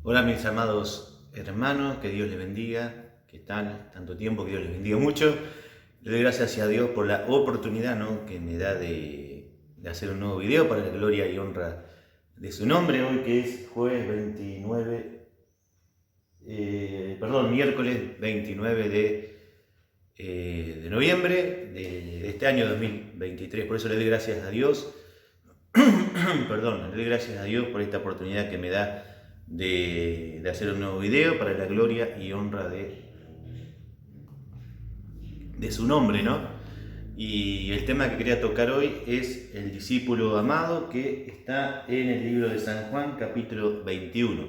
Hola mis amados hermanos, que Dios les bendiga. ¿Qué tal? Tanto tiempo, que Dios les bendiga mucho. Le doy gracias a Dios por la oportunidad, ¿no?, que me da de hacer un nuevo video para la gloria y honra de su nombre. Hoy que es jueves 29, miércoles 29 de noviembre de este año 2023. Por eso le doy gracias a Dios. Le doy gracias a Dios por esta oportunidad que me da de hacer un nuevo video para la gloria y honra de su nombre, ¿no? Y el tema que quería tocar hoy es el discípulo amado, que está en el libro de San Juan, capítulo 21.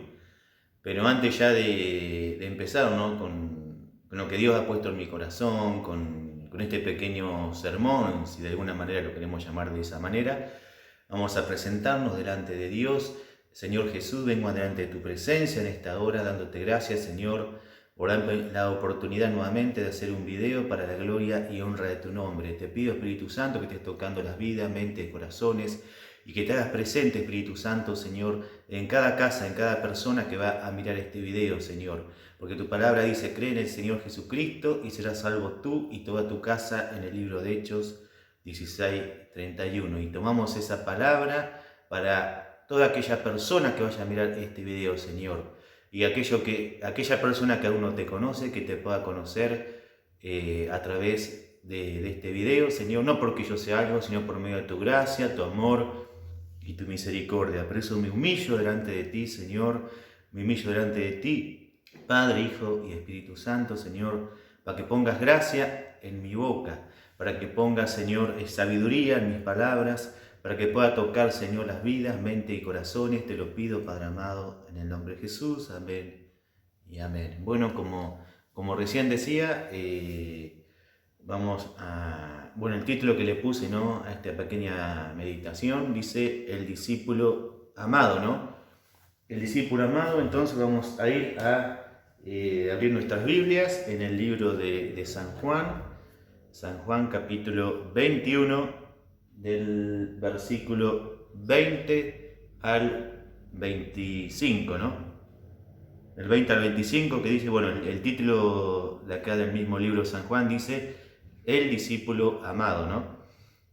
Pero antes ya de empezar, ¿no?, con lo que Dios ha puesto en mi corazón, con este pequeño sermón, si de alguna manera lo queremos llamar de esa manera, vamos a presentarnos delante de Dios. Señor Jesús, vengo delante de tu presencia en esta hora, dándote gracias, Señor, por la oportunidad nuevamente de hacer un video para la gloria y honra de tu nombre. Te pido, Espíritu Santo, que estés tocando las vidas, mentes, corazones, y que te hagas presente, Espíritu Santo, Señor, en cada casa, en cada persona que va a mirar este video, Señor. Porque tu palabra dice: cree en el Señor Jesucristo y serás salvo tú y toda tu casa, en el libro de Hechos 16:31. Y tomamos esa palabra para toda aquella persona que vaya a mirar este video, Señor. Y aquella persona que aún no te conoce, que te pueda conocer a través de este video, Señor. No porque yo sea algo, sino por medio de tu gracia, tu amor y tu misericordia. Por eso me humillo delante de ti, Señor. Me humillo delante de ti, Padre, Hijo y Espíritu Santo, Señor, para que pongas gracia en mi boca, para que pongas, Señor, sabiduría en mis palabras, para que pueda tocar, Señor, las vidas, mente y corazones. Te lo pido, Padre amado, en el nombre de Jesús. Amén y amén. Bueno, como recién decía, el título que le puse, ¿no?, a esta pequeña meditación dice: el discípulo amado, ¿no? El discípulo amado. Entonces vamos a ir a abrir nuestras Biblias en el libro de San Juan capítulo 21, del versículo 20 al 25, ¿no? El 20 al 25, que dice, el título de acá del mismo libro de San Juan dice: el discípulo amado, ¿no?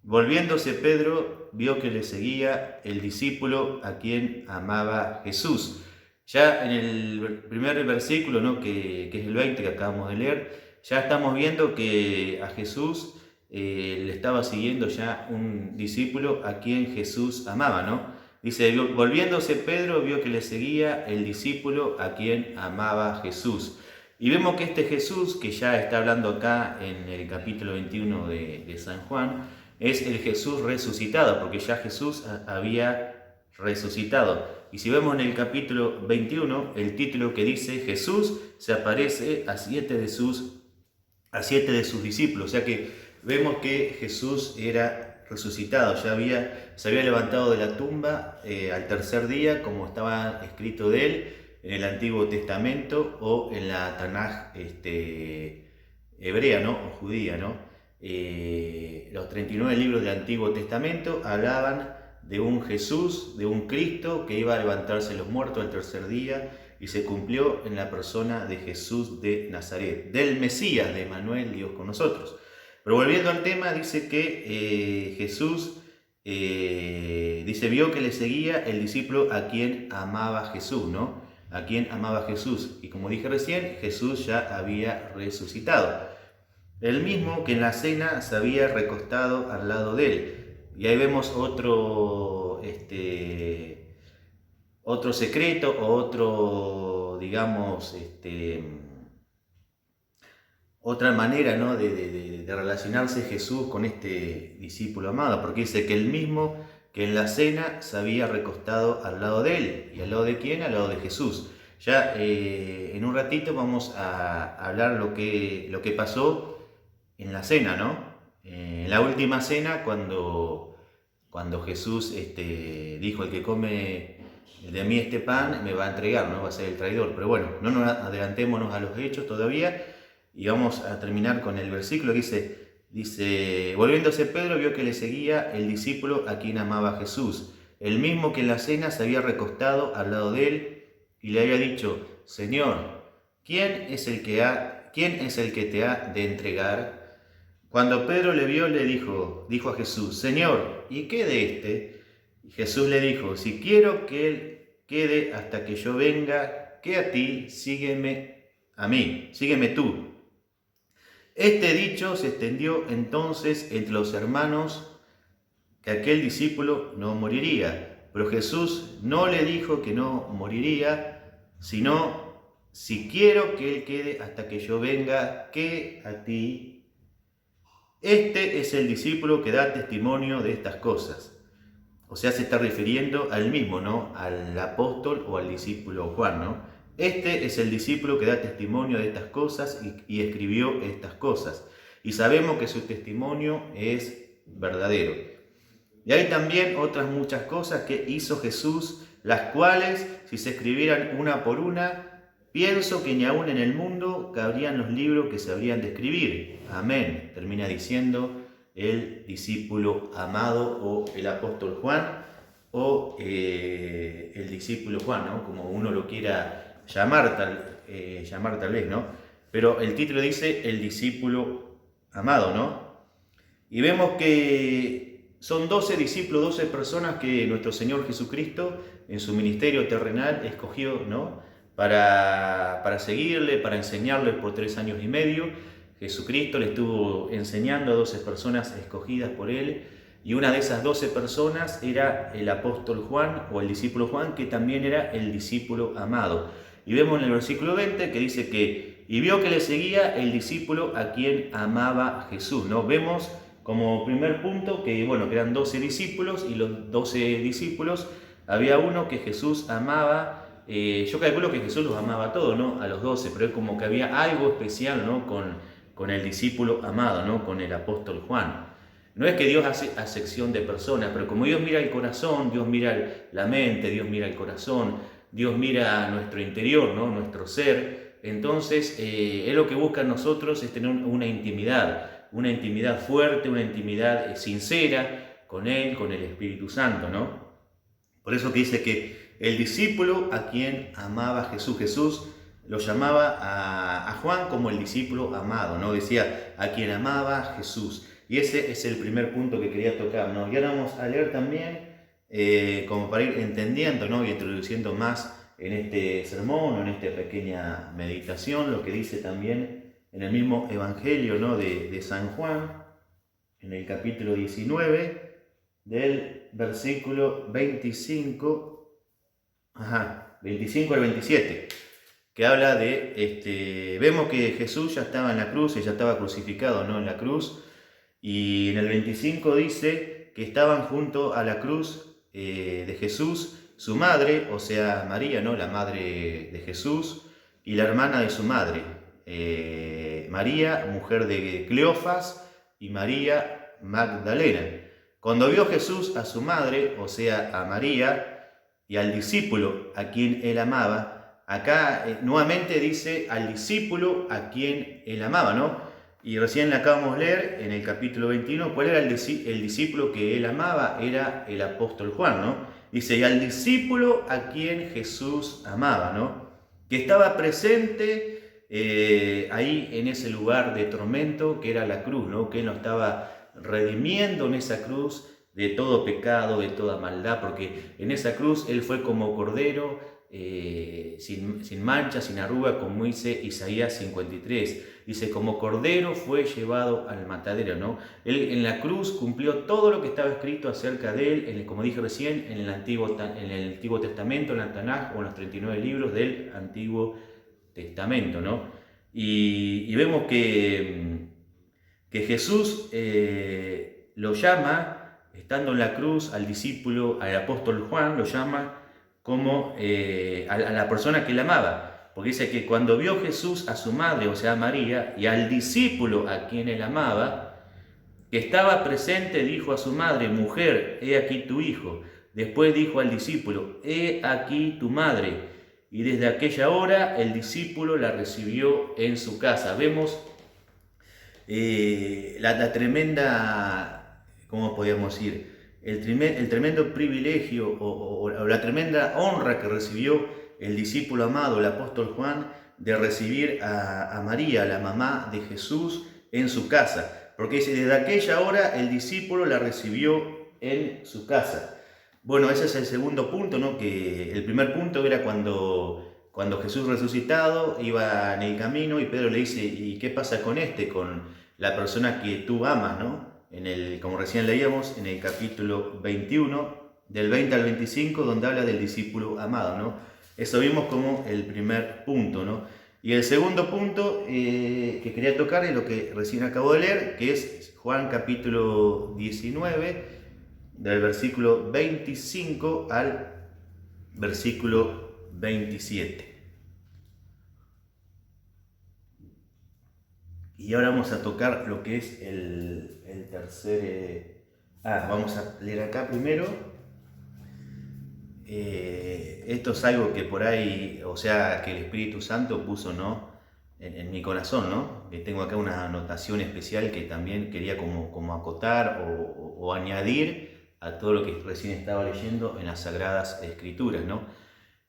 Volviéndose Pedro, vio que le seguía el discípulo a quien amaba Jesús. Ya en el primer versículo, ¿no?, que es el 20 que acabamos de leer, ya estamos viendo que a Jesús le estaba siguiendo ya un discípulo a quien Jesús amaba, ¿no? Dice: volviéndose Pedro, vio que le seguía el discípulo a quien amaba Jesús. Y vemos que este Jesús, que ya está hablando acá en el capítulo 21 de San Juan, es el Jesús resucitado, porque ya Jesús había resucitado. Y si vemos en el capítulo 21, el título que dice: Jesús se aparece a siete de sus discípulos. O sea que vemos que Jesús era resucitado, se había levantado de la tumba al tercer día, como estaba escrito de él en el Antiguo Testamento o en la Tanaj hebrea, ¿no?, o judía, ¿no? Los 39 libros del Antiguo Testamento hablaban de un Jesús, de un Cristo que iba a levantarse de los muertos al tercer día, y se cumplió en la persona de Jesús de Nazaret, del Mesías, de Emmanuel, Dios con nosotros. Pero volviendo al tema, dice que Jesús, vio que le seguía el discípulo a quien amaba Jesús, ¿no? A quien amaba Jesús. Y como dije recién, Jesús ya había resucitado. El mismo que en la cena se había recostado al lado de él. Y ahí vemos otro secreto, o otro, digamos, otra manera, ¿no?, de relacionarse Jesús con este discípulo amado, porque dice que el mismo que en la cena se había recostado al lado de él. ¿Y al lado de quién? Al lado de Jesús. Ya en un ratito vamos a hablar lo que pasó en la cena, ¿no? En la última cena, cuando Jesús dijo: el que come de mí este pan me va a entregar, ¿no? Va a ser el traidor. Pero bueno, no nos adelantémonos a los hechos todavía, y vamos a terminar con el versículo que dice: volviéndose Pedro, vio que le seguía el discípulo a quien amaba Jesús, el mismo que en la cena se había recostado al lado de él. y le había dicho: Señor, ¿quién es el que te ha de entregar? Cuando Pedro le vio, dijo a Jesús: Señor, ¿y qué de este? Y Jesús le dijo: si quiero que él quede hasta que yo venga, ¿qué a ti? Sígueme a mí, sígueme tú. Este dicho se extendió entonces entre los hermanos, que aquel discípulo no moriría. Pero Jesús no le dijo que no moriría, sino: si quiero que él quede hasta que yo venga, ¿qué a ti? Este es el discípulo que da testimonio de estas cosas. O sea, se está refiriendo al mismo, ¿no? Al apóstol o al discípulo Juan, ¿no? Este es el discípulo que da testimonio de estas cosas y escribió estas cosas. Y sabemos que su testimonio es verdadero. Y hay también otras muchas cosas que hizo Jesús, las cuales, si se escribieran una por una, pienso que ni aún en el mundo cabrían los libros que se habrían de escribir. Amén. Termina diciendo el discípulo amado, o el apóstol Juan, o el discípulo Juan, ¿no? Como uno lo quiera llamar tal vez, ¿no? Pero el título dice el discípulo amado, ¿no? Y vemos que son 12 discípulos, 12 personas que nuestro Señor Jesucristo en su ministerio terrenal escogió, ¿no? Para seguirle, para enseñarle por 3 años y medio. Jesucristo le estuvo enseñando a 12 personas escogidas por él, y una de esas 12 personas era el apóstol Juan, o el discípulo Juan, que también era el discípulo amado. Y vemos en el versículo 20 que dice que: y vio que le seguía el discípulo a quien amaba Jesús, ¿no? Vemos como primer punto que, bueno, que eran 12 discípulos, y los 12 discípulos había uno que Jesús amaba. Yo calculo que Jesús los amaba a todos, ¿no? A los 12, pero es como que había algo especial, ¿no? Con el discípulo amado, ¿no? Con el apóstol Juan. No es que Dios hace acepción de personas, pero como Dios mira el corazón, Dios mira la mente, Dios mira el corazón, Dios mira nuestro interior, ¿no? Nuestro ser. Entonces, Él lo que busca en nosotros es tener una intimidad fuerte, una intimidad sincera con Él, con el Espíritu Santo, ¿no? Por eso que dice que el discípulo a quien amaba Jesús lo llamaba a Juan como el discípulo amado, ¿no? Decía a quien amaba Jesús. Y ese es el primer punto que quería tocar, ¿no? Y ahora vamos a leer también, como para ir entendiendo, ¿no? Y introduciendo más en este sermón o en esta pequeña meditación, lo que dice también en el mismo Evangelio, ¿no? de San Juan, en el capítulo 19, del versículo 25 al 27. Que habla de, vemos que Jesús ya estaba en la cruz, y ya estaba crucificado, ¿no? En la cruz, y en el 25 dice que estaban junto a la cruz de Jesús, su madre, o sea, María, ¿no? La madre de Jesús, y la hermana de su madre, María, mujer de Cleofas, y María Magdalena. Cuando vio Jesús a su madre, o sea, a María, y al discípulo a quien él amaba, acá nuevamente dice al discípulo a quien él amaba, ¿no? Y recién le acabamos de leer en el capítulo 21 cuál era el discípulo que él amaba, era el apóstol Juan, ¿no? Dice: y al discípulo a quien Jesús amaba, ¿no? Que estaba presente ahí en ese lugar de tormento que era la cruz, ¿no? Que él nos estaba redimiendo en esa cruz de todo pecado, de toda maldad, porque en esa cruz él fue como cordero, sin mancha, sin arruga, como dice Isaías 53. Dice: como cordero fue llevado al matadero, ¿no? Él en la cruz cumplió todo lo que estaba escrito acerca de él, como dije recién, en el Antiguo Testamento, en la Tanaj, o en los 39 libros del Antiguo Testamento, ¿no? Y vemos que Jesús lo llama, estando en la cruz, al discípulo, al apóstol Juan, lo llama como a la persona que él amaba. Porque dice que cuando vio Jesús a su madre, o sea, a María, y al discípulo a quien él amaba, que estaba presente, dijo a su madre: mujer, he aquí tu hijo. Después dijo al discípulo: he aquí tu madre. Y desde aquella hora el discípulo la recibió en su casa. Vemos la tremenda, ¿cómo podríamos decir? El tremendo privilegio o la tremenda honra que recibió el discípulo amado, el apóstol Juan, de recibir a María, la mamá de Jesús, en su casa. Porque dice, desde aquella hora el discípulo la recibió en su casa. Bueno, ese es el segundo punto, ¿no? Que el primer punto era cuando Jesús resucitado iba en el camino y Pedro le dice, ¿y qué pasa con con la persona que tú amas, ¿no? Como recién leíamos, en el capítulo 21, del 20 al 25, donde habla del discípulo amado, ¿no? Eso vimos como el primer punto, ¿no? Y el segundo punto que quería tocar es lo que recién acabo de leer, que es Juan capítulo 19, del versículo 25 al versículo 27. Y ahora vamos a tocar lo que es el tercer... vamos a leer acá primero. Esto es algo que por ahí, o sea, que el Espíritu Santo puso, ¿no? En mi corazón, ¿no? Tengo acá una anotación especial que también quería como acotar o añadir a todo lo que recién estaba leyendo en las Sagradas Escrituras, ¿no?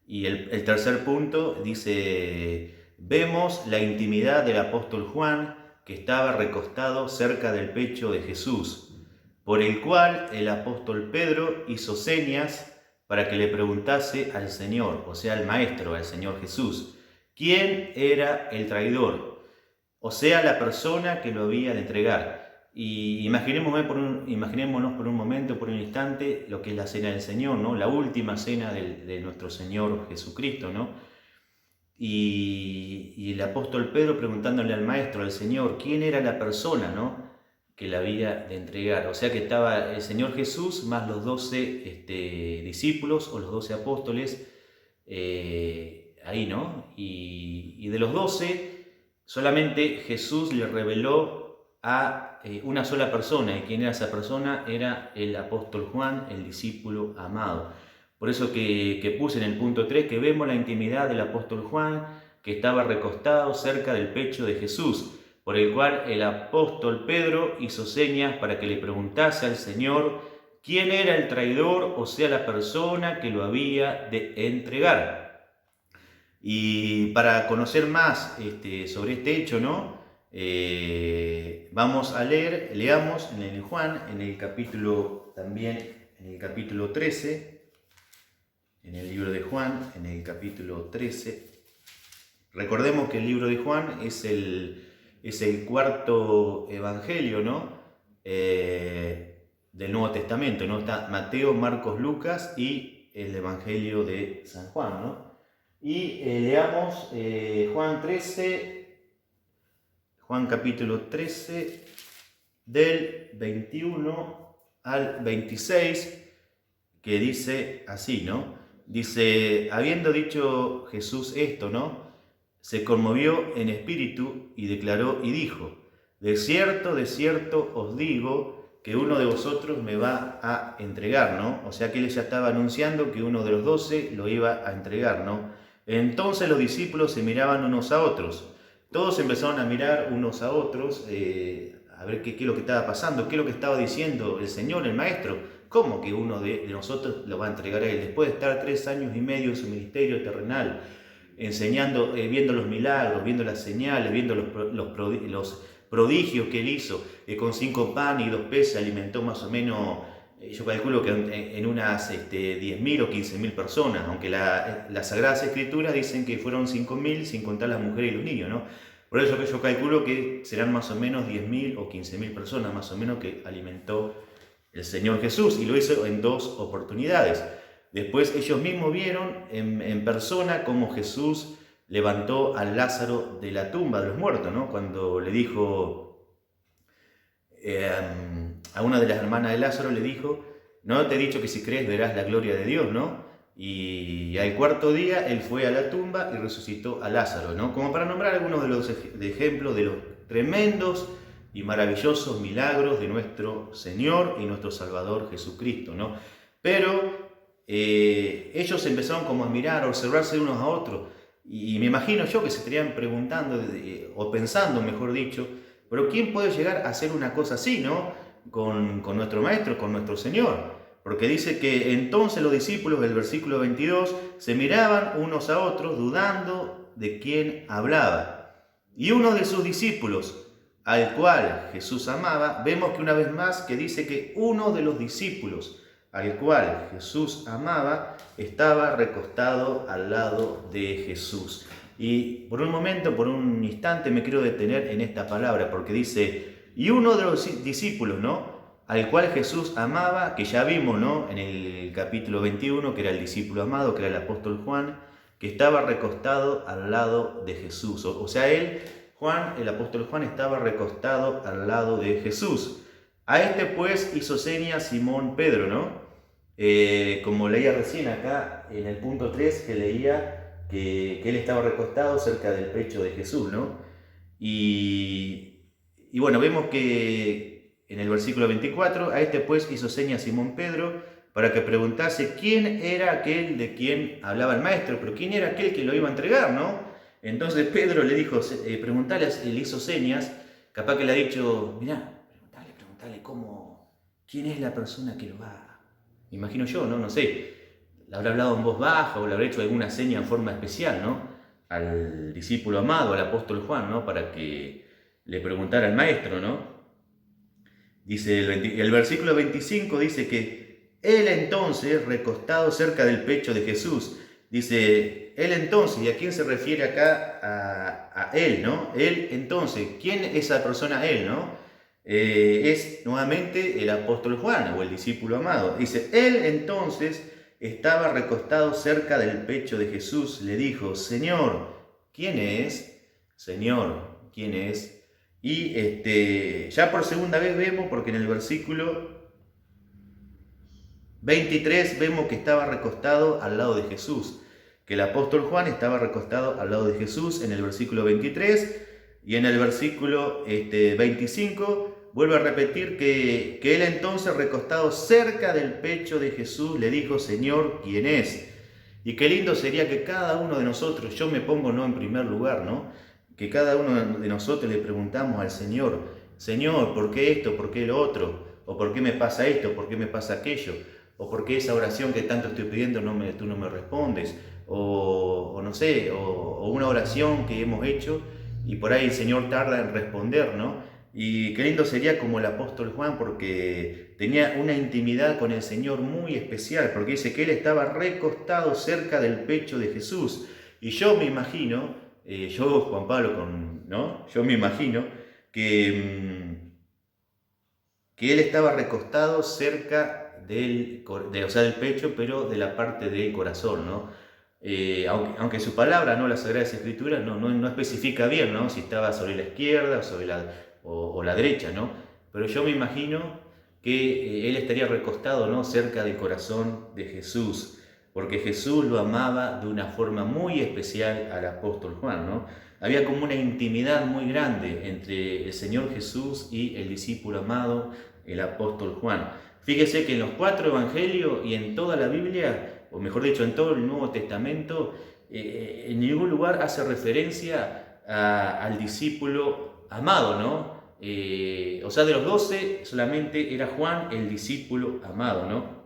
Y el tercer punto dice, vemos la intimidad del apóstol Juan, que estaba recostado cerca del pecho de Jesús, por el cual el apóstol Pedro hizo señas para que le preguntase al Señor, o sea, al Maestro, al Señor Jesús, quién era el traidor, o sea, la persona que lo había de entregar. Y imaginémonos por un momento, por un instante, lo que es la cena del Señor, ¿no? La última cena de nuestro Señor Jesucristo, ¿no? Y el apóstol Pedro preguntándole al Maestro, al Señor, quién era la persona, ¿no?, que la había de entregar. O sea que estaba el Señor Jesús más los 12 discípulos o los 12 apóstoles ahí, ¿no? Y de los 12, solamente Jesús le reveló a una sola persona. ¿Y quién era esa persona? Era el apóstol Juan, el discípulo amado. Por eso que puse en el punto 3 que vemos la intimidad del apóstol Juan, que estaba recostado cerca del pecho de Jesús, por el cual el apóstol Pedro hizo señas para que le preguntase al Señor quién era el traidor, o sea, la persona que lo había de entregar. Y para conocer más sobre este hecho, ¿no? Vamos a leamos en el Juan, en el capítulo 13, en el libro de Juan, en el capítulo 13. Recordemos que el libro de Juan es el cuarto evangelio, ¿no? Del Nuevo Testamento, ¿no? Está Mateo, Marcos, Lucas y el evangelio de San Juan, ¿no? Y leamos Juan capítulo 13, del 21 al 26, que dice así, ¿no? Dice, habiendo dicho Jesús esto, ¿no?, se conmovió en espíritu y declaró y dijo, de cierto os digo que uno de vosotros me va a entregar, ¿no? O sea que él ya estaba anunciando que uno de los 12 lo iba a entregar, ¿no? Entonces los discípulos se miraban unos a otros. Todos empezaron a mirar unos a otros, a ver qué es lo que estaba pasando, qué es lo que estaba diciendo el Señor, el Maestro. ¿Cómo que uno de nosotros lo va a entregar a él? Después de estar 3 años y medio en su ministerio terrenal, enseñando, viendo los milagros, viendo las señales, viendo los prodigios que él hizo, con 5 panes y 2 peces alimentó más o menos, yo calculo que en unas 10.000 o 15.000 personas, aunque las Sagradas Escrituras dicen que fueron 5.000 sin contar las mujeres y los niños, ¿no? Por eso que yo calculo que serán más o menos 10.000 o 15.000 personas, más o menos, que alimentó el Señor Jesús, y lo hizo en 2 oportunidades. Después ellos mismos vieron en persona cómo Jesús levantó a Lázaro de la tumba de los muertos, ¿no? Cuando le dijo a una de las hermanas de Lázaro, le dijo, no te he dicho que si crees verás la gloria de Dios, ¿no? Y al 4.º día él fue a la tumba y resucitó a Lázaro, ¿no? Como para nombrar algunos de los ejemplos de los tremendos y maravillosos milagros de nuestro Señor y nuestro Salvador Jesucristo, ¿no? Pero ellos empezaron como a mirar, a observarse unos a otros, y me imagino yo que se estarían preguntando, o pensando, mejor dicho, pero ¿quién puede llegar a hacer una cosa así, ¿no? Con nuestro Maestro, con nuestro Señor. Porque dice que entonces los discípulos del versículo 22 se miraban unos a otros dudando de quién hablaba. Y uno de sus discípulos, al cual Jesús amaba, vemos que una vez más que dice que uno de los discípulos al cual Jesús amaba estaba recostado al lado de Jesús. Y por un momento, por un instante me quiero detener en esta palabra, porque dice, y uno de los discípulos, ¿no?, al cual Jesús amaba, que ya vimos, ¿no?, en el capítulo 21, que era el discípulo amado, que era el apóstol Juan, que estaba recostado al lado de Jesús. O sea, él, Juan, el apóstol Juan, estaba recostado al lado de Jesús. A este pues hizo señas Simón Pedro, ¿no? Como leía recién acá en el punto 3, que leía que él estaba recostado cerca del pecho de Jesús, ¿no? Y bueno, vemos que en el versículo 24, a este pues hizo señas Simón Pedro para que preguntase quién era aquel de quien hablaba el maestro, pero quién era aquel que lo iba a entregar, ¿no? Entonces Pedro le dijo, preguntale, le hizo señas, capaz que le ha dicho, mirá, preguntale quién es la persona que lo va, me imagino yo, ¿no? No sé, le habrá hablado en voz baja o le habrá hecho alguna seña en forma especial, ¿no?, al discípulo amado, al apóstol Juan, ¿no?, para que le preguntara al maestro, ¿no? Dice el versículo 25 dice que él entonces, recostado cerca del pecho de Jesús, dice él entonces, ¿y a quién se refiere acá? A él, ¿no? Él entonces, ¿quién es esa persona él, no? Es nuevamente el apóstol Juan o el discípulo amado. Dice, él entonces estaba recostado cerca del pecho de Jesús, le dijo, Señor, ¿quién es? Señor, ¿quién es? Y ya por segunda vez vemos, porque en el versículo 23 vemos que estaba recostado al lado de Jesús, que el apóstol Juan estaba recostado al lado de Jesús en el versículo 23, y en el versículo 25 vuelve a repetir que él entonces, recostado cerca del pecho de Jesús, le dijo, Señor, ¿quién es? Y qué lindo sería que cada uno de nosotros, yo me pongo no en primer lugar, ¿no?, que cada uno de nosotros le preguntamos al Señor, Señor, ¿por qué esto? ¿Por qué lo otro? ¿O por qué me pasa esto? ¿Por qué me pasa aquello? ¿O por qué esa oración que tanto estoy pidiendo tú no me respondes? O no sé, o una oración que hemos hecho y por ahí el Señor tarda en responder, ¿no? Y qué lindo sería como el apóstol Juan, porque tenía una intimidad con el Señor muy especial, porque dice que él estaba recostado cerca del pecho de Jesús. Y yo me imagino, yo, Juan Pablo, ¿no?, yo me imagino que él estaba recostado cerca del pecho, pero de la parte del corazón, ¿no? Aunque su palabra, ¿no?, las Sagradas Escrituras, no especifica bien, ¿no?, si estaba sobre la izquierda o la derecha, ¿no? Pero yo me imagino que él estaría recostado, ¿no?, cerca del corazón de Jesús, porque Jesús lo amaba de una forma muy especial al apóstol Juan, ¿no? Había como una intimidad muy grande entre el Señor Jesús y el discípulo amado, el apóstol Juan. Fíjese que en los 4 evangelios y en toda la Biblia, o mejor dicho, en todo el Nuevo Testamento, en ningún lugar hace referencia al discípulo amado, ¿no? O sea, de los 12 solamente era Juan el discípulo amado, ¿no?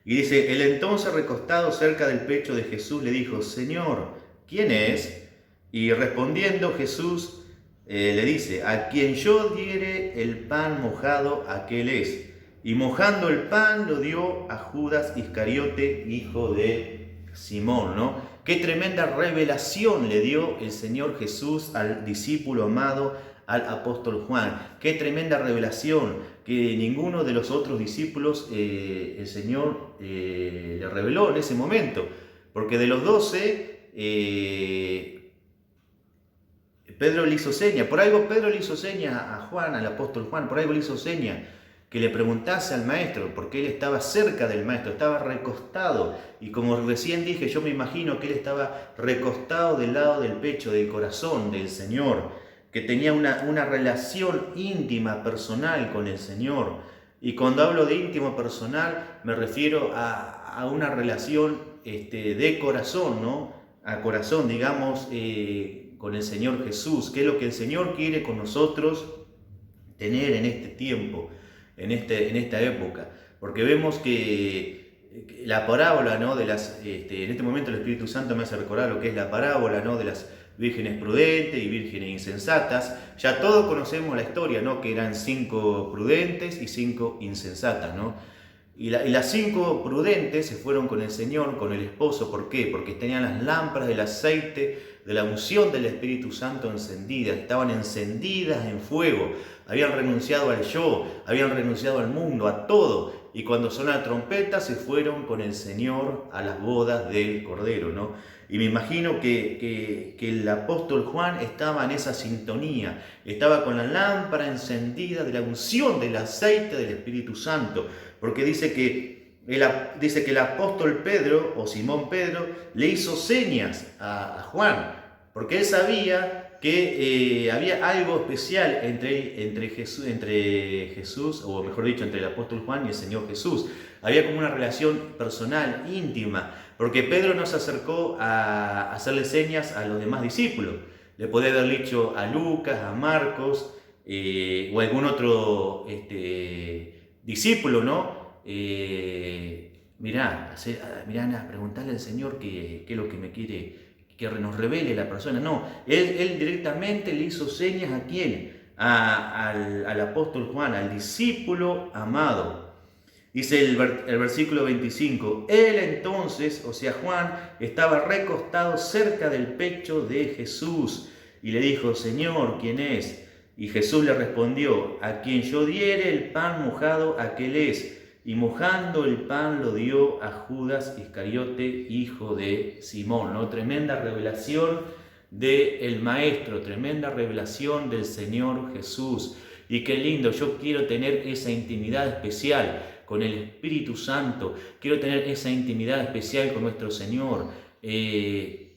Y dice, el entonces recostado cerca del pecho de Jesús le dijo, Señor, ¿quién es? Y respondiendo Jesús le dice, a quien yo diere el pan mojado, aquel es. Y mojando el pan lo dio a Judas Iscariote, hijo de Simón, ¿no? Qué tremenda revelación le dio el Señor Jesús al discípulo amado, al apóstol Juan. Qué tremenda revelación que ninguno de los otros discípulos el Señor le reveló en ese momento. Porque de los 12, Pedro le hizo seña. Por algo Pedro le hizo seña a Juan, al apóstol Juan, por algo le hizo seña que le preguntase al maestro, porque él estaba cerca del maestro, estaba recostado. Y como recién dije, yo me imagino que él estaba recostado del lado del pecho, del corazón del Señor, que tenía una relación íntima, personal con el Señor. Y cuando hablo de íntimo personal, me refiero a una relación de corazón, ¿no? A corazón, digamos, con el Señor Jesús, que es lo que el Señor quiere con nosotros tener en este tiempo, en esta época. porque vemos que la parábola, ¿no? En este momento el Espíritu Santo me hace recordar lo que es la parábola, ¿no? De las vírgenes prudentes y vírgenes insensatas. Ya todos conocemos la historia, ¿no? Que eran 5 prudentes y 5 insensatas, ¿no? Y las 5 prudentes se fueron con el Señor, con el esposo. ¿Por qué? Porque tenían las lámparas del aceite, de la unción del Espíritu Santo encendidas. Estaban encendidas en fuego. Habían renunciado al yo, habían renunciado al mundo, a todo. Y cuando sonó la trompeta se fueron con el Señor a las bodas del Cordero, ¿no? Y me imagino que el apóstol Juan estaba en esa sintonía. Estaba con la lámpara encendida de la unción del aceite del Espíritu Santo. Porque dice que el apóstol Pedro, o Simón Pedro, le hizo señas a Juan, porque él sabía que había algo especial entre Jesús, o mejor dicho, entre el apóstol Juan y el Señor Jesús. Había como una relación personal, íntima, porque Pedro no se acercó a hacerle señas a los demás discípulos. Le podía haber dicho a Lucas, a Marcos, o algún otro discípulo, ¿no? Mirá, preguntarle al Señor qué es lo que me quiere, que nos revele la persona. No, él directamente le hizo señas ¿a quién? Al apóstol Juan, al discípulo amado. Dice el versículo 25, él entonces, o sea Juan, estaba recostado cerca del pecho de Jesús y le dijo, Señor, ¿quién es? Y Jesús le respondió, a quien yo diere el pan mojado, aquel es. Y mojando el pan lo dio a Judas Iscariote, hijo de Simón, ¿no? Tremenda revelación del Maestro, tremenda revelación del Señor Jesús. Y qué lindo, yo quiero tener esa intimidad especial con el Espíritu Santo, quiero tener esa intimidad especial con nuestro Señor. Y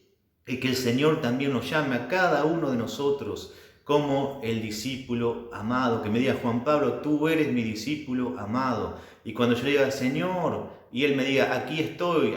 que el Señor también nos llame a cada uno de nosotros como el discípulo amado, que me diga Juan Pablo, tú eres mi discípulo amado. Y cuando yo le diga, Señor, y Él me diga, aquí estoy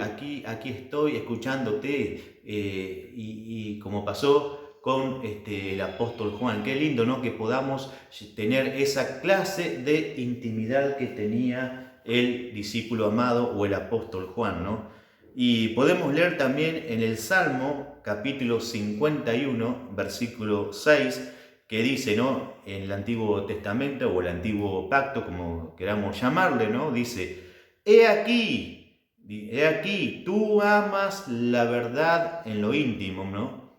escuchándote, y como pasó con el apóstol Juan. Qué lindo, ¿no? Que podamos tener esa clase de intimidad que tenía el discípulo amado o el apóstol Juan, ¿no? Y podemos leer también en el Salmo, capítulo 51, versículo 6, que dice, ¿no? En el Antiguo Testamento o el Antiguo Pacto, como queramos llamarle, ¿no? Dice, he aquí, tú amas la verdad en lo íntimo, ¿no?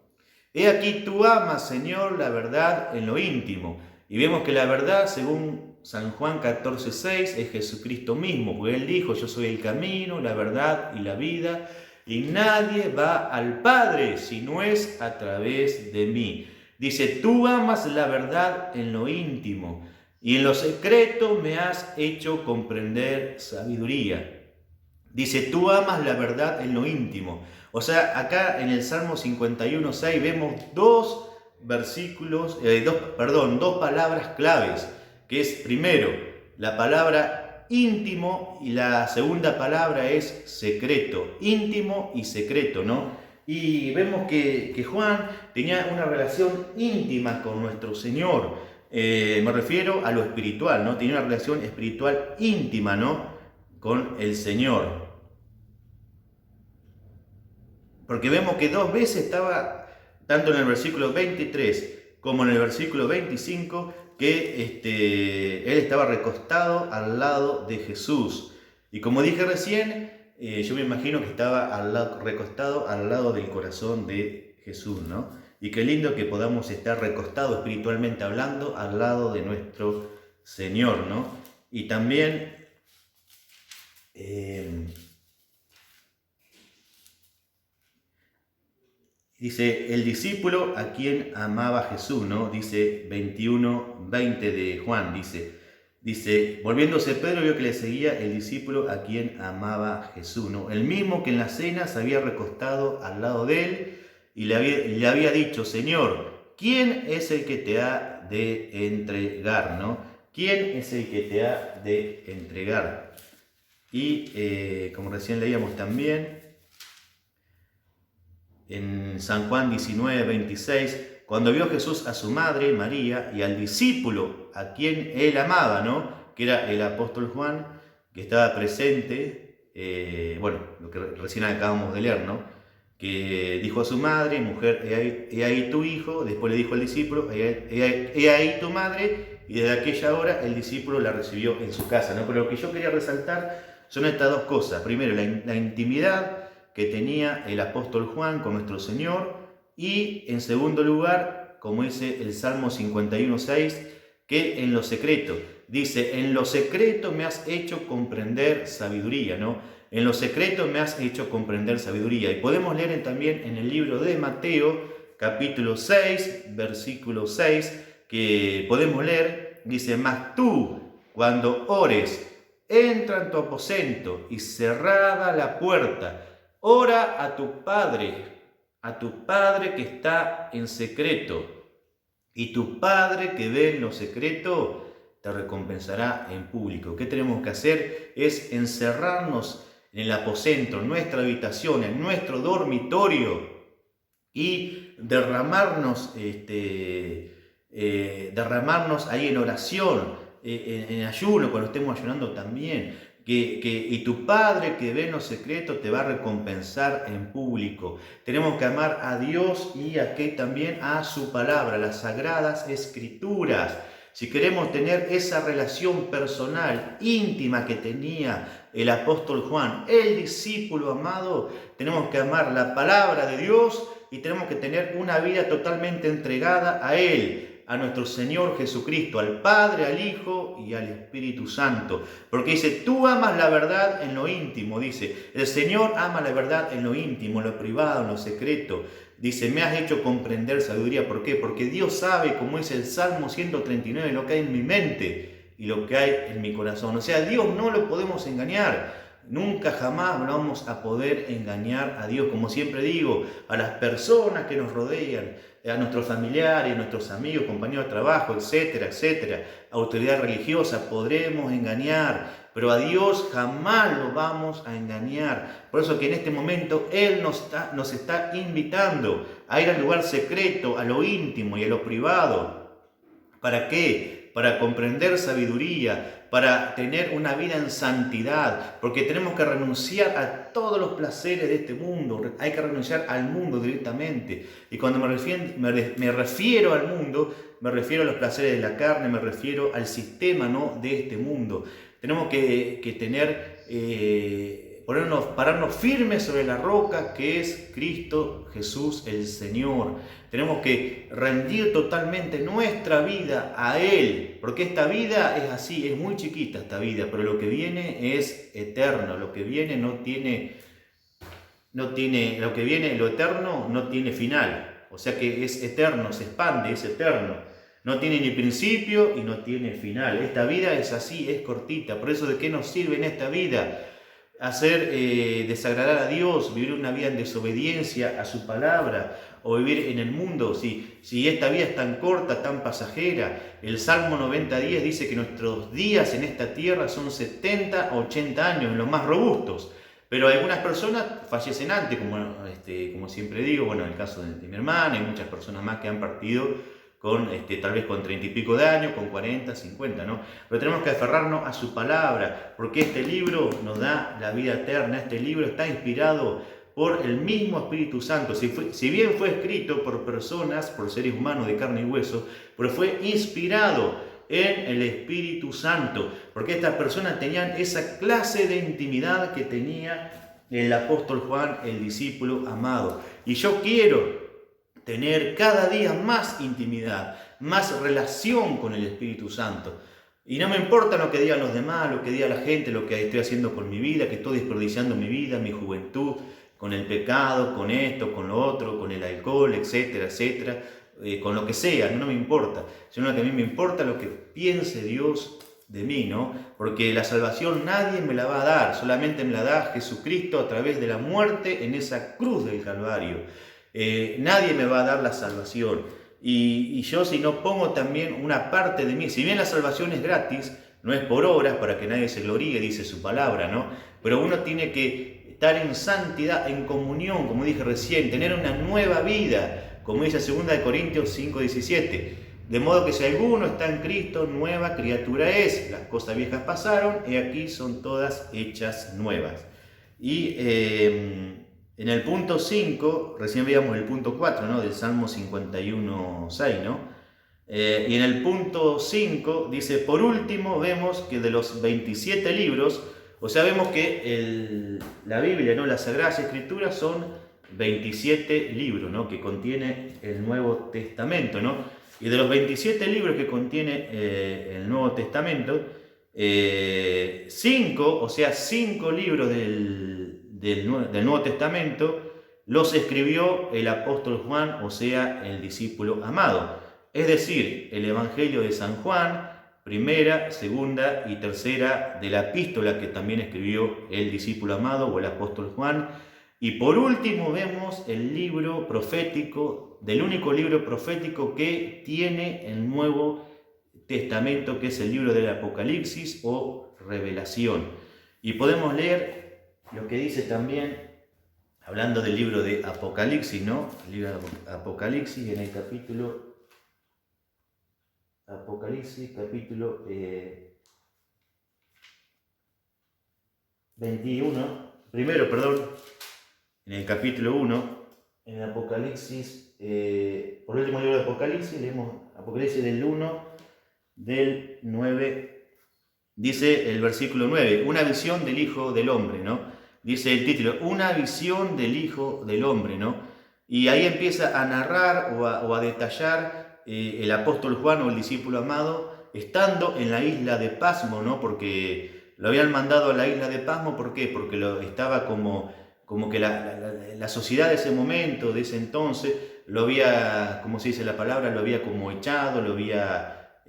He aquí, tú amas, Señor, la verdad en lo íntimo. Y vemos que la verdad, según San Juan 14:6, es Jesucristo mismo, porque Él dijo, yo soy el camino, la verdad y la vida, y nadie va al Padre si no es a través de mí. Dice, tú amas la verdad en lo íntimo, y en lo secreto me has hecho comprender sabiduría. Dice, tú amas la verdad en lo íntimo. O sea, acá en el Salmo 51:6 vemos dos palabras claves, que es primero la palabra íntimo y la segunda palabra es secreto, íntimo y secreto, ¿no? Y vemos que Juan tenía una relación íntima con nuestro Señor, me refiero a lo espiritual, ¿no? Tenía una relación espiritual íntima, ¿no? Con el Señor. Porque vemos que 2 veces estaba, tanto en el versículo 23 como en el versículo 25, que él estaba recostado al lado de Jesús. Y como dije recién, yo me imagino que estaba recostado al lado del corazón de Jesús, ¿no? Y qué lindo que podamos estar recostados espiritualmente hablando al lado de nuestro Señor, ¿no? Y también dice, el discípulo a quien amaba Jesús, ¿no? Dice 21:20 de Juan, dice, volviéndose Pedro vio que le seguía el discípulo a quien amaba Jesús, ¿no? El mismo que en la cena se había recostado al lado de él y le había dicho, Señor, ¿quién es el que te ha de entregar, ¿no? ¿Quién es el que te ha de entregar? Y como recién leíamos también, en San Juan 19:26, cuando vio Jesús a su madre María y al discípulo a quien él amaba, ¿no? Que era el apóstol Juan, que estaba presente, bueno, lo que recién acabamos de leer, ¿no? Que dijo a su madre: mujer, he ahí tu hijo. Después le dijo al discípulo: he ahí tu madre. Y desde aquella hora el discípulo la recibió en su casa, ¿no? Pero lo que yo quería resaltar son estas dos cosas. Primero, la intimidad que tenía el apóstol Juan con nuestro Señor. Y en segundo lugar, como dice el Salmo 51:6, que en lo secreto, dice: en lo secreto me has hecho comprender sabiduría, ¿no? En lo secreto me has hecho comprender sabiduría. Y podemos leer también en el libro de Mateo, capítulo 6, versículo 6, que podemos leer, dice: mas tú, cuando ores, entra en tu aposento y cerrada la puerta, ora a tu Padre que está en secreto, y tu Padre que ve en lo secreto te recompensará en público. ¿Qué tenemos que hacer? Es encerrarnos en el aposento, en nuestra habitación, en nuestro dormitorio, y derramarnos ahí en oración, en ayuno, cuando estemos ayunando también. Y tu Padre que ve en lo secreto te va a recompensar en público. Tenemos que amar a Dios y también a su palabra, las sagradas escrituras. Si queremos tener esa relación personal, íntima que tenía el apóstol Juan, el discípulo amado, tenemos que amar la palabra de Dios y tenemos que tener una vida totalmente entregada a Él, a nuestro Señor Jesucristo, al Padre, al Hijo y al Espíritu Santo. Porque dice: tú amas la verdad en lo íntimo, dice. El Señor ama la verdad en lo íntimo, en lo privado, en lo secreto. Dice: me has hecho comprender sabiduría. ¿Por qué? Porque Dios sabe, como dice el Salmo 139, lo que hay en mi mente y lo que hay en mi corazón. O sea, Dios no lo podemos engañar. Nunca jamás vamos a poder engañar a Dios. Como siempre digo, a las personas que nos rodean, a nuestros familiares, nuestros amigos, compañeros de trabajo, etcétera, etcétera, autoridad religiosa, podremos engañar, pero a Dios jamás lo vamos a engañar. Por eso que en este momento Él nos está invitando a ir al lugar secreto, a lo íntimo y a lo privado. ¿Para qué? Para comprender sabiduría, para tener una vida en santidad, porque tenemos que renunciar a todos los placeres de este mundo. Hay que renunciar al mundo directamente. Y cuando me refiero al mundo, me refiero a los placeres de la carne, me refiero al sistema, ¿no?, de este mundo. Tenemos que pararnos firmes sobre la roca que es Cristo Jesús el Señor. Tenemos que rendir totalmente nuestra vida a Él, porque esta vida es así, es muy chiquita esta vida, pero lo que viene es eterno. Lo que viene lo eterno no tiene final. O sea que es eterno, se expande, es eterno. No tiene ni principio y no tiene final. Esta vida es así, es cortita. Por eso, ¿de qué nos sirve en esta vida? Desagradar a Dios, vivir una vida en desobediencia a su palabra, o vivir en el mundo, si esta vida es tan corta, tan pasajera. El Salmo 90:10 dice que nuestros días en esta tierra son 70, 80 años, los más robustos. Pero algunas personas fallecen antes, como siempre digo, bueno, en el caso de mi hermana y muchas personas más que han partido tal vez con 30 y pico de años, con 40, 50, ¿no? Pero tenemos que aferrarnos a su palabra, porque este libro nos da la vida eterna. Este libro está inspirado por el mismo Espíritu Santo. Si bien fue escrito por personas, por seres humanos de carne y hueso, pero fue inspirado en el Espíritu Santo, porque estas personas tenían esa clase de intimidad que tenía el apóstol Juan, el discípulo amado. Y yo quiero tener cada día más intimidad, más relación con el Espíritu Santo. Y no me importa lo que digan los demás, lo que diga la gente, lo que estoy haciendo con mi vida, que estoy desperdiciando mi vida, mi juventud, con el pecado, con esto, con lo otro, con el alcohol, etcétera, etcétera, con lo que sea, no me importa. Sino que a mí me importa lo que piense Dios de mí, ¿no? Porque la salvación nadie me la va a dar, solamente me la da Jesucristo a través de la muerte en esa cruz del Calvario. Nadie me va a dar la salvación. Y yo, si no pongo también una parte de mí, si bien la salvación es gratis, no es por obras para que nadie se gloríe, dice su palabra, ¿no? Pero uno tiene que estar en santidad, en comunión, como dije recién, tener una nueva vida, como dice 2 Corintios 5:17. De modo que si alguno está en Cristo, nueva criatura es. Las cosas viejas pasaron, y aquí son todas hechas nuevas. Y en el punto 5, recién veíamos el punto 4, ¿no? Del Salmo 51:6, ¿no? Y en el punto 5 dice, por último vemos que de los 27 libros, o sea, vemos que la Biblia, ¿no? Las Sagradas Escrituras son 27 libros, ¿no? Que contiene el Nuevo Testamento, ¿no? Y de los 27 libros que contiene el Nuevo Testamento, 5 libros del Nuevo Testamento los escribió el apóstol Juan, o sea, el discípulo amado. Es decir, el Evangelio de San Juan, primera, segunda y tercera de la epístola que también escribió el discípulo amado o el apóstol Juan. Y por último vemos el libro profético, del único libro profético que tiene el Nuevo Testamento, que es el libro del Apocalipsis o Revelación. Y podemos leer lo que dice también, hablando del libro de Apocalipsis, ¿no? El libro de Apocalipsis en el capítulo... Apocalipsis, capítulo 21, en el capítulo 1, en el Apocalipsis, por el último libro de Apocalipsis, leemos Apocalipsis del 1, del 9, dice el versículo 9, una visión del Hijo del Hombre, ¿no? Dice el título, una visión del Hijo del Hombre, ¿no? Y ahí empieza a narrar o a detallar el apóstol Juan o el discípulo amado, estando en la isla de Pasmo, ¿no? Porque lo habían mandado a la isla de Pasmo, ¿por qué? Porque estaba como que la sociedad de ese momento, de ese entonces, lo había, ¿cómo se dice la palabra? Lo había como echado, lo había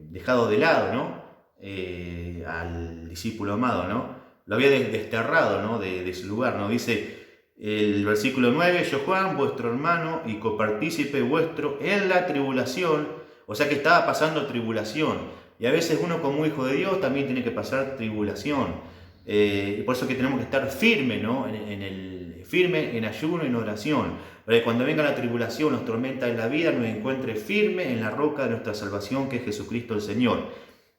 dejado de lado, ¿no? Al discípulo amado, ¿no? Lo había desterrado, ¿no? De su lugar, ¿no? Dice el versículo 9, yo Juan, vuestro hermano y copartícipe vuestro en la tribulación, o sea que estaba pasando tribulación, y a veces uno como hijo de Dios también tiene que pasar tribulación, y por eso que tenemos que estar firmes, ¿no? Firme en ayuno y en oración, para que cuando venga la tribulación, nos tormenta en la vida, nos encuentre firme en la roca de nuestra salvación, que es Jesucristo el Señor.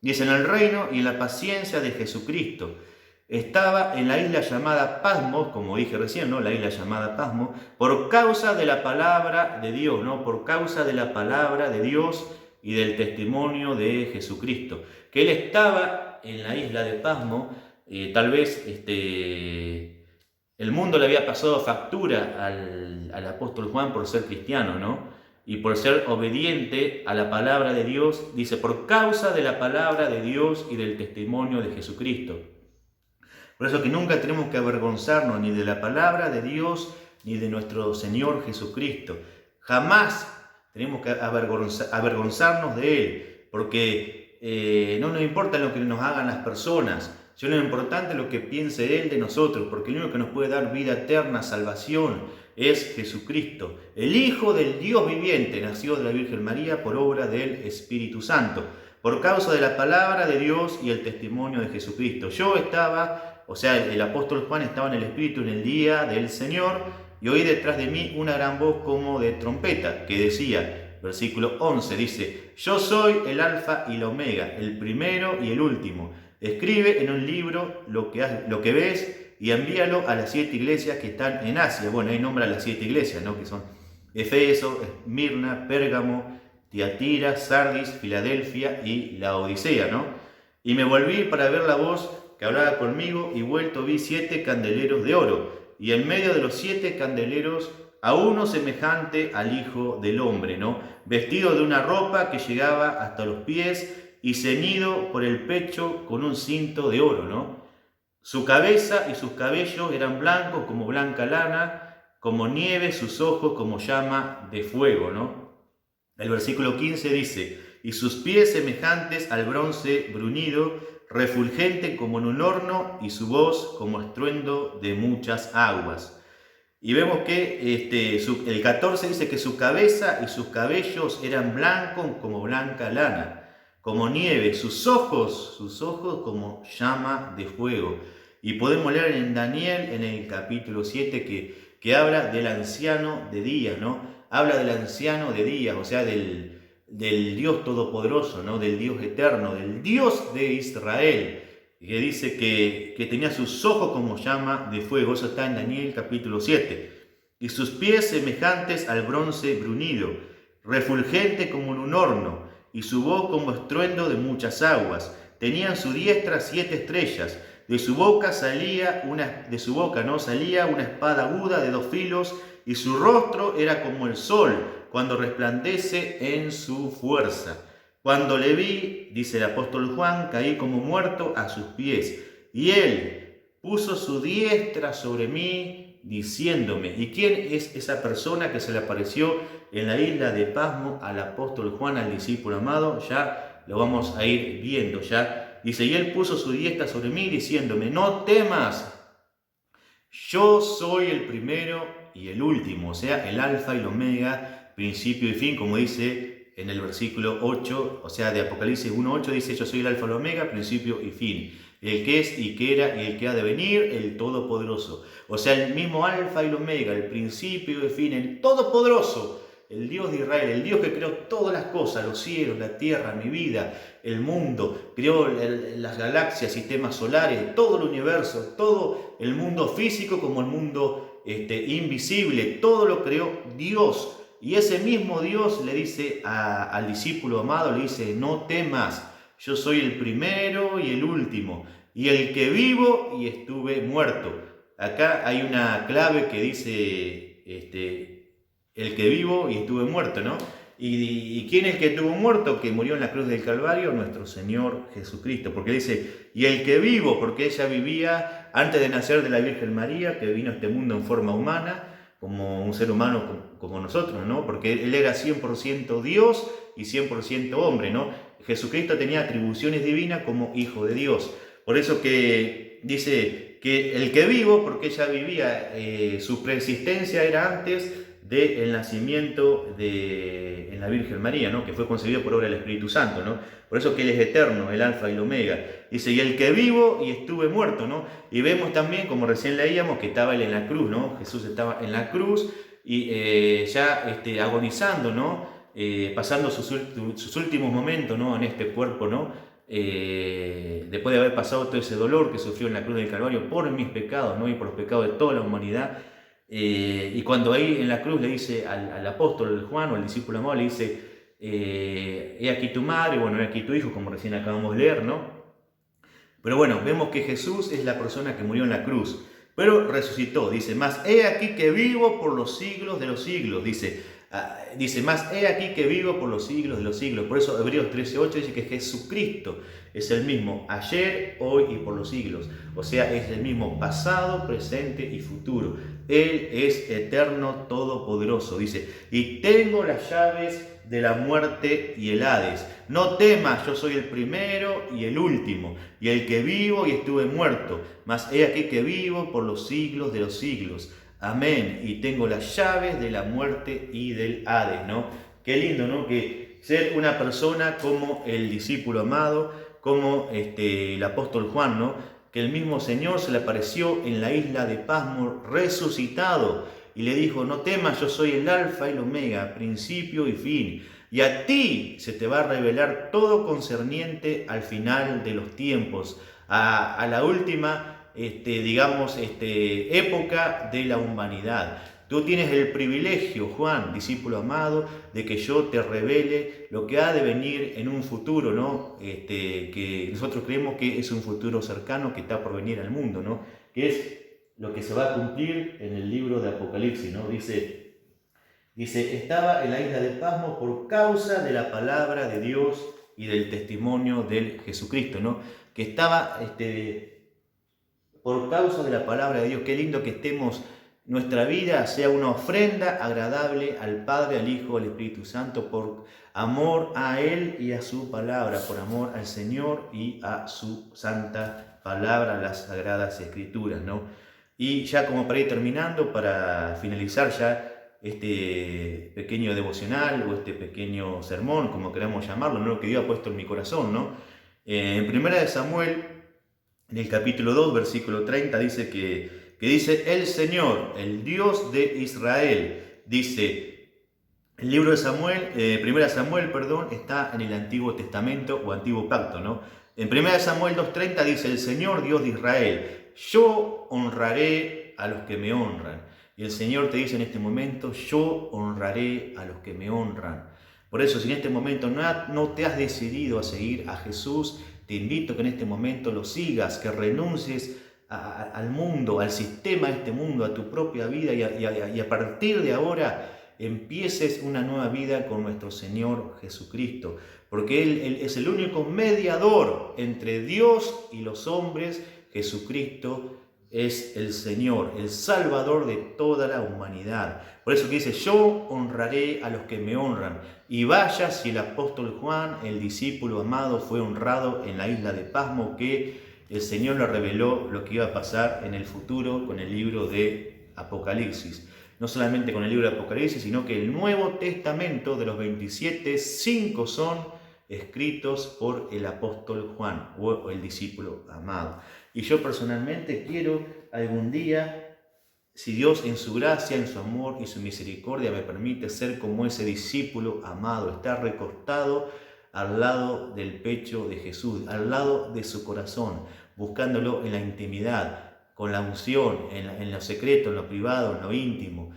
Dice, en el reino y en la paciencia de Jesucristo. Estaba en la isla llamada Pasmos, como dije recién, ¿no? La isla llamada Pasmos, por causa de la palabra de Dios, ¿no? Por causa de la palabra de Dios y del testimonio de Jesucristo. Que él estaba en la isla de Pasmos, tal vez el mundo le había pasado factura al apóstol Juan por ser cristiano, ¿no? Y por ser obediente a la palabra de Dios, dice, por causa de la palabra de Dios y del testimonio de Jesucristo. Por eso que nunca tenemos que avergonzarnos ni de la palabra de Dios ni de nuestro Señor Jesucristo. Jamás tenemos que avergonzarnos de Él, porque no nos importa lo que nos hagan las personas, sino lo importante es lo que piense Él de nosotros, porque el único que nos puede dar vida eterna, salvación, es Jesucristo. El Hijo del Dios viviente nació de la Virgen María por obra del Espíritu Santo, por causa de la palabra de Dios y el testimonio de Jesucristo. Yo estaba... O sea, el apóstol Juan estaba en el Espíritu en el día del Señor y oí detrás de mí una gran voz como de trompeta que decía, versículo 11, dice, yo soy el alfa y la omega, el primero y el último. Escribe en un libro lo que ves y envíalo a las 7 iglesias que están en Asia. Bueno, ahí nombra las 7 iglesias, ¿no? Que son Efeso, Esmirna, Pérgamo, Tiatira, Sardis, Filadelfia y Laodicea, ¿no? Y me volví para ver la voz que hablaba conmigo, y vuelto vi 7 candeleros de oro, y en medio de los 7 candeleros a uno semejante al Hijo del Hombre, ¿no? Vestido de una ropa que llegaba hasta los pies y ceñido por el pecho con un cinto de oro, ¿no? Su cabeza y sus cabellos eran blancos como blanca lana, como nieve, sus ojos como llama de fuego, ¿no? El versículo 15 dice, y sus pies semejantes al bronce bruñido, refulgente como en un horno, y su voz como estruendo de muchas aguas. Y vemos que el 14 dice que su cabeza y sus cabellos eran blancos como blanca lana, como nieve, sus ojos como llama de fuego. Y podemos leer en Daniel, en el capítulo 7, que habla del anciano de días, ¿no? habla del anciano de días, o sea, del Dios todopoderoso, ¿no? Del Dios eterno, del Dios de Israel, que dice que tenía sus ojos como llama de fuego. Eso está en Daniel capítulo 7. Y sus pies semejantes al bronce bruñido, refulgente como en un horno, y su voz como estruendo de muchas aguas. Tenía en su diestra 7 estrellas. De su boca no salía una espada aguda de 2 filos, y su rostro era como el sol cuando resplandece en su fuerza. Cuando le vi, dice el apóstol Juan, caí como muerto a sus pies, y él puso su diestra sobre mí, diciéndome. ¿Y quién es esa persona que se le apareció en la isla de Pasmo al apóstol Juan, al discípulo amado? Ya lo vamos a ir viendo ya. Dice, y él puso su diestra sobre mí, diciéndome, no temas, yo soy el primero y el último, o sea, el alfa y el omega, principio y fin, como dice en el versículo 8, o sea, de Apocalipsis 1:8, dice, yo soy el alfa y el omega, principio y fin, el que es y que era y el que ha de venir, el todopoderoso. O sea, el mismo alfa y el omega, el principio y el fin, el todopoderoso, el Dios de Israel, el Dios que creó todas las cosas, los cielos, la tierra, mi vida, el mundo, creó las galaxias, sistemas solares, todo el universo, todo el mundo físico como el mundo invisible, todo lo creó Dios. Y ese mismo Dios le dice al discípulo amado, le dice, no temas, yo soy el primero y el último, y el que vivo y estuve muerto. Acá hay una clave que dice, el que vivo y estuve muerto, ¿no? ¿Y quién es el que estuvo muerto? Que murió en la cruz del Calvario, nuestro Señor Jesucristo. Porque dice, y el que vivo, porque ella vivía antes de nacer de la Virgen María, que vino a este mundo en forma humana, como un ser humano como nosotros, ¿no? Porque él era 100% Dios y 100% hombre, ¿no? Jesucristo tenía atribuciones divinas como hijo de Dios. Por eso que dice que el que vivo, porque ella vivía, su preexistencia era antes del nacimiento en la Virgen María, ¿no? Que fue concebido por obra del Espíritu Santo, ¿no? Por eso que Él es eterno, el alfa y el omega. Dice, y el que vivo y estuve muerto, ¿no? Y vemos también, como recién leíamos, que estaba Él en la cruz, ¿no? Jesús estaba en la cruz y ya agonizando, ¿no? Pasando sus últimos momentos, ¿no? En este cuerpo, ¿no? Después de haber pasado todo ese dolor que sufrió en la cruz del Calvario por mis pecados, ¿no? Y por los pecados de toda la humanidad. Y cuando ahí en la cruz le dice al apóstol Juan o al discípulo amado, le dice, he aquí tu madre, bueno, he aquí tu hijo, como recién acabamos de leer, ¿no? Pero bueno, vemos que Jesús es la persona que murió en la cruz, pero resucitó, dice, más he aquí que vivo por los siglos de los siglos, dice, más he aquí que vivo por los siglos de los siglos. Por eso Hebreos 13:8 dice que Jesucristo es el mismo ayer, hoy y por los siglos. O sea, es el mismo pasado, presente y futuro. Él es eterno, todopoderoso. Dice, y tengo las llaves de la muerte y el Hades. No temas, yo soy el primero y el último, y el que vivo y estuve muerto. Mas he aquí que vivo por los siglos de los siglos. Amén. Y tengo las llaves de la muerte y del Hades, ¿no? Qué lindo, ¿no? Que ser una persona como el discípulo amado, como el apóstol Juan, ¿no? Que el mismo Señor se le apareció en la isla de Pasmo resucitado y le dijo, no temas, yo soy el alfa y el omega, principio y fin. Y a ti se te va a revelar todo concerniente al final de los tiempos, a la última época de la humanidad. Tú tienes el privilegio, Juan, discípulo amado, de que yo te revele lo que ha de venir en un futuro, ¿no? Que nosotros creemos que es un futuro cercano que está por venir al mundo, ¿no? Que es lo que se va a cumplir en el libro de Apocalipsis, ¿no? Dice, estaba en la isla de Pasmo por causa de la palabra de Dios y del testimonio del Jesucristo, ¿no? Que estaba por causa de la palabra de Dios. Qué lindo que nuestra vida sea una ofrenda agradable al Padre, al Hijo, al Espíritu Santo, por amor a Él y a su palabra, por amor al Señor y a su santa palabra, las sagradas escrituras, ¿no? Y ya como para ir terminando, para finalizar ya este pequeño devocional o este pequeño sermón, como queramos llamarlo, ¿no? Lo que Dios ha puesto en mi corazón, ¿no? En 1 Samuel, en el capítulo 2, versículo 30, dice que dice, el Señor, el Dios de Israel, dice, El libro de Samuel, Primera Samuel, perdón, está en el Antiguo Testamento o Antiguo Pacto, ¿no? En Primera Samuel 2:30 dice: el Señor Dios de Israel, yo honraré a los que me honran. Y el Señor te dice en este momento: yo honraré a los que me honran. Por eso, si en este momento no te has decidido a seguir a Jesús, te invito a que en este momento lo sigas, que renuncies al mundo, al sistema de este mundo, a tu propia vida y a partir de ahora empieces una nueva vida con nuestro Señor Jesucristo, porque Él es el único mediador entre Dios y los hombres. Jesucristo es el Señor, el Salvador de toda la humanidad. Por eso que dice: yo honraré a los que me honran. Y vaya si el apóstol Juan, el discípulo amado, fue honrado en la isla de Pasmo, que el Señor le reveló lo que iba a pasar en el futuro con el libro de Apocalipsis. No solamente con el libro de Apocalipsis, sino que el Nuevo Testamento, de los 27, 5 son escritos por el apóstol Juan o el discípulo amado. Y yo personalmente quiero algún día, si Dios en su gracia, en su amor y su misericordia me permite, ser como ese discípulo amado, estar recostado al lado del pecho de Jesús, al lado de su corazón, buscándolo en la intimidad, con la unción, en lo secreto, en lo privado, en lo íntimo,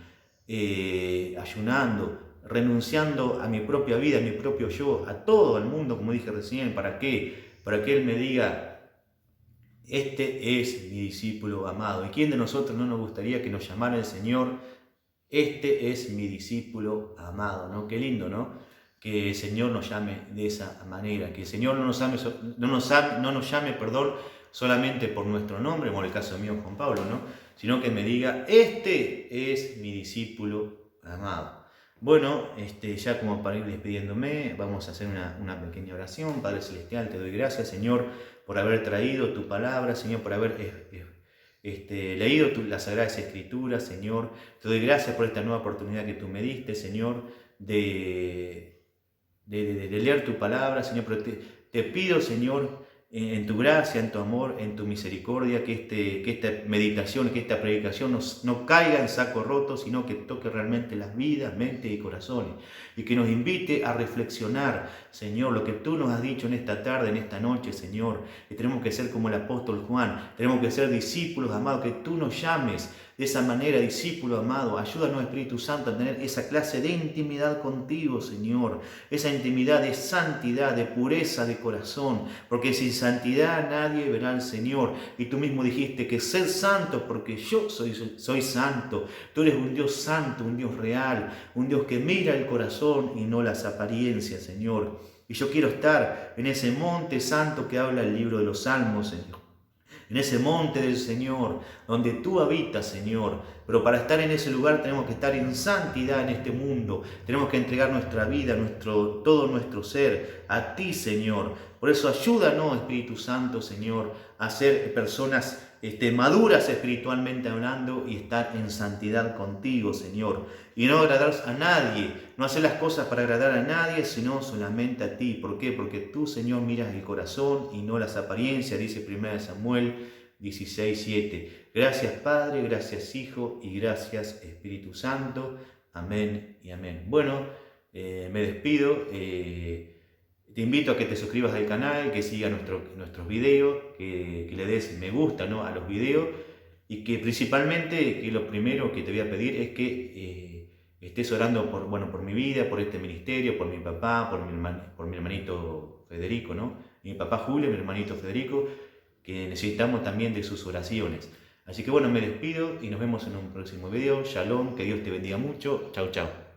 ayunando, renunciando a mi propia vida, a mi propio yo, a todo el mundo, como dije recién. ¿Para qué? Para que Él me diga: este es mi discípulo amado. ¿Y quién de nosotros no nos gustaría que nos llamara el Señor: este es mi discípulo amado? ¿No? Qué lindo, ¿no? Que el Señor nos llame de esa manera, que el Señor no nos llame, perdón, solamente por nuestro nombre, como en el caso mío Juan Pablo, ¿no? Sino que me diga: este es mi discípulo amado. Bueno, ya como para ir despidiéndome, vamos a hacer una pequeña oración. Padre Celestial, te doy gracias, Señor, por haber traído tu palabra, Señor, por haber leído las Sagradas Escrituras, Señor. Te doy gracias por esta nueva oportunidad que tú me diste, Señor, de leer tu palabra, Señor. Pero te pido, Señor, en tu gracia, en tu amor, en tu misericordia, que esta meditación, que esta predicación no caiga en saco roto, sino que toque realmente las vidas, mentes y corazones, y que nos invite a reflexionar, Señor, lo que tú nos has dicho en esta tarde, en esta noche, Señor, que tenemos que ser como el apóstol Juan, tenemos que ser discípulos amados, que tú nos llames de esa manera, discípulo amado. Ayúdanos, Espíritu Santo, a tener esa clase de intimidad contigo, Señor, esa intimidad de santidad, de pureza de corazón, porque sin santidad nadie verá al Señor. Y tú mismo dijiste que sed santos porque yo soy santo. Tú eres un Dios santo, un Dios real, un Dios que mira el corazón y no las apariencias, Señor. Y yo quiero estar en ese monte santo que habla el libro de los Salmos, Señor. En ese monte del Señor, donde tú habitas, Señor. Pero para estar en ese lugar tenemos que estar en santidad en este mundo. Tenemos que entregar nuestra vida, todo nuestro ser a ti, Señor. Por eso ayúdanos, Espíritu Santo, Señor, a ser personas maduras espiritualmente hablando y estar en santidad contigo, Señor. Y no agradar a nadie, no hacer las cosas para agradar a nadie, sino solamente a ti. ¿Por qué? Porque tú, Señor, miras el corazón y no las apariencias, dice 1 Samuel 16:7. Gracias, Padre, gracias, Hijo, y gracias, Espíritu Santo. Amén y amén. Bueno, me despido. Te invito a que te suscribas al canal, que sigas nuestros videos, que le des me gusta, ¿no?, a los videos, y que principalmente, que lo primero que te voy a pedir es que estés orando por mi vida, por este ministerio, por mi papá, por mi hermanito Federico, ¿no? Mi papá Julio, mi hermanito Federico, que necesitamos también de sus oraciones. Así que bueno, me despido y nos vemos en un próximo video. Shalom, que Dios te bendiga mucho. Chau, chau.